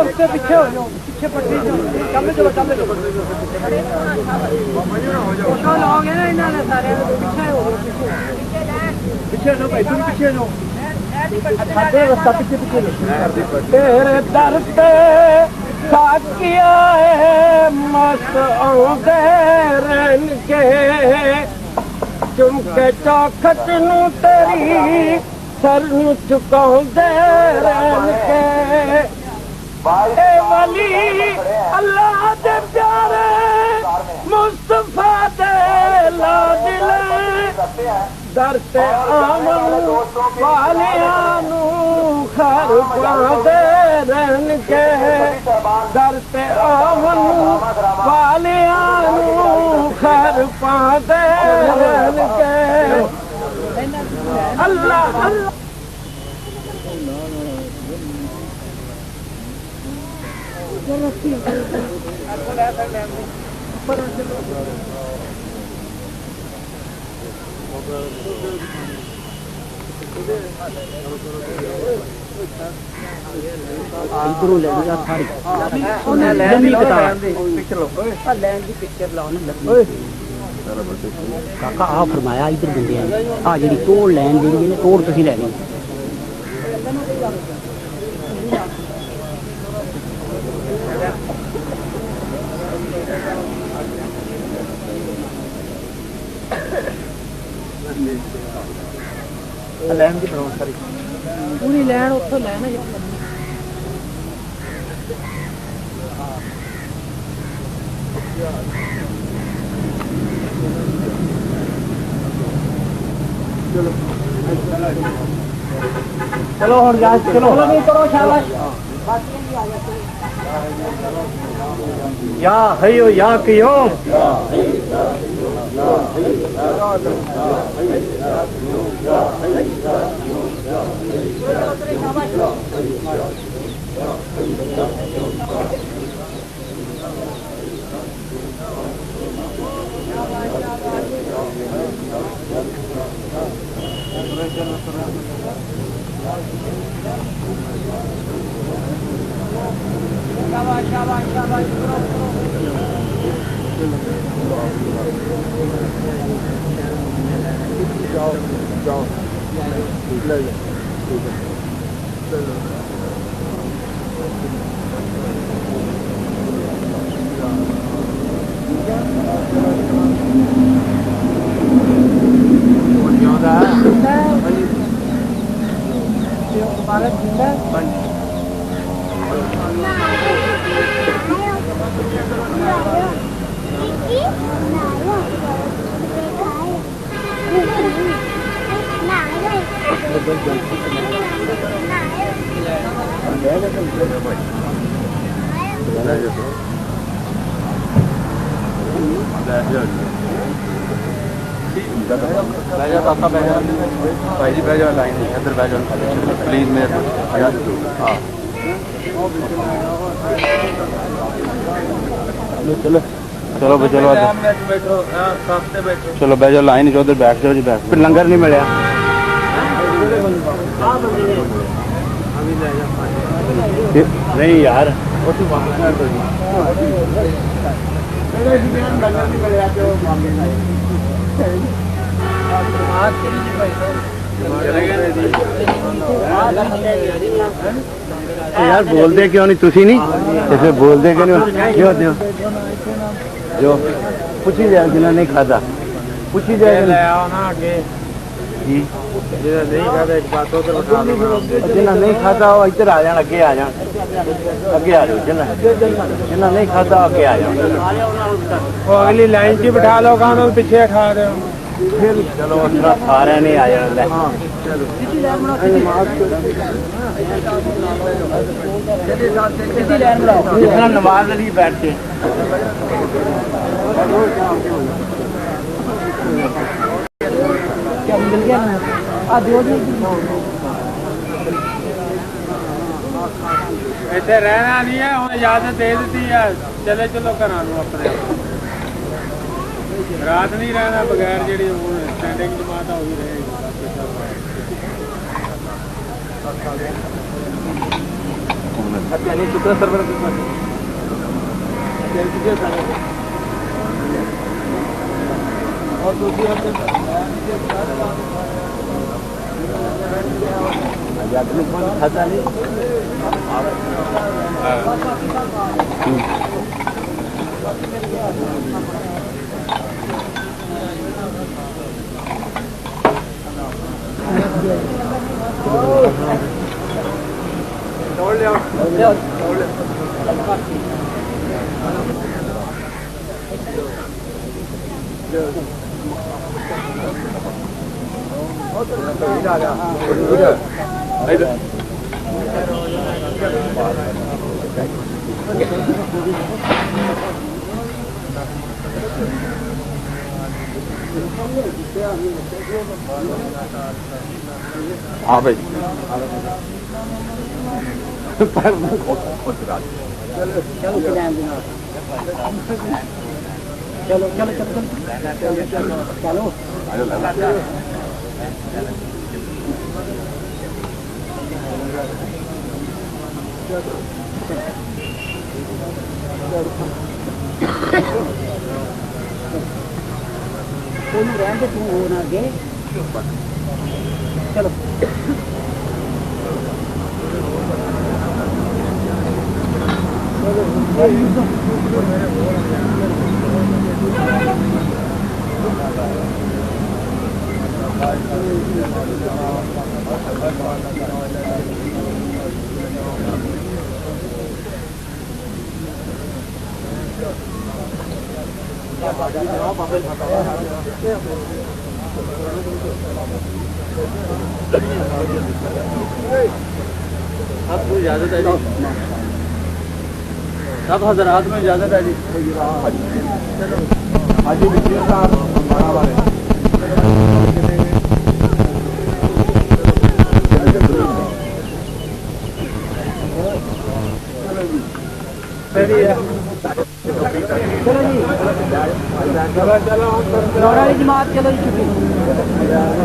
ਪਿੱਛੇ ਹੋ ਪਿੱਛੇ ਪਿੱਛੇ ਪੱਟੀ ਕੰਮ ਚਲੋ ਫੋਟੋ ਲਾਓਗੇ ਨਾ ਇਹਨਾਂ ਨੇ ਸਾਰਿਆਂ ਦੇ ਪਿੱਛੇ ਹੋ ਭਾਈ ਤੁਸੀਂ ਪਿੱਛੇ ਹੋ ਸਾਡੇ ਰਸਤਾ ਪਿੱਛੇ ਤੇਰੇ ਦਰ ਤੇ ਸਾਕੀਆ ਮਸਤ ਆਉਂਦੇ ਰਹਿਣਗੇ ਚੁੰਕੇ ਚੌਖਟ ਨੂੰ ਤੇਰੀ ਸਰ ਨੂੰ ਝੁਕਾਉਂਦੇ ਰਹਿਣਗੇ वली अल्लाह दे प्यारे मुस्तफा दे लादिल दर ते आमन वालियां नू खैर पांदे रहणगे दर ते आमन वालियां नू खैर पांदे रहणगे अल्लाह अल्लाह इधरों ले जा सारी लैंड की पिक्चर लो लैंड की पिक्चर लाओ ना काका आ फरमाया इधर बंदे आ जी तोड़ लैंड जी तोड़ तुसी लैनी लैन की बनाओ सारी पूरी लैन उत्थों लैन है चलो चलो और जा चलो नहीं करो शाबाश या हयो या कियो शाबाश शाबाश शाबाश जाओ जाओ ले लो भाई जी बैठ लाइन अंदर बैठ प्लीज मेरे हाँ चलो चलो भाई चलो चलो बैठ जाओ लाइन जो उधर बैठ जाओ जी बैठ फिर लंगर नहीं मिले नहीं यार यार बोलते क्यों नहीं तुसी नहीं ऐसे बोलते क्यों नहीं क्यों होते हो जो पूछी जाए जिन्हें नहीं खाता पूछी जाए जिन्हें नहीं खाता वो इधर आ जान अगे आ जान अगे आ जाओ जिन्हें नहीं खाता अगे आ जाओ वो अगली लाइन च बिठा लो कहाँ पीछे उठा रहे हो फिर चलो सारे नहीं आ जाना नमाज नहीं बैठ के क्या मिल गया ना आ दो ਇੱਥੇ ਰਹਿਣਾ ਨਹੀਂ ਹੈ ਹੁਣ ਇਜਾਜ਼ਤ ਦੇ ਦਿੱਤੀ ਹੈ ਚਲੇ ਚਲੋ ਘਰਾਂ ਨੂੰ ਆਪਣੇ ਰਾਤ ਨਹੀਂ ਰਹਿਣਾ ਬਗੈਰ ਜਿਹੜੀ ਹੁਣ ਸਟੈਂਡਿੰਗ ਜਮਾਤ ਆ ਉਹੀ ਰਹੇਗੀ अच्छा नहीं कितना सर्वर और दूसरी खाता नहीं तोड़ ले हाँ भाई चलो चलो चलो चलो रहने तू हो ना गे चलो आपको इजाजत है जी 7,000 में इजाजत है जी हाजी बिस्मिल्लाह साहब हमारा वाले चलो चलो नौरानी जमात चलो छुट्टी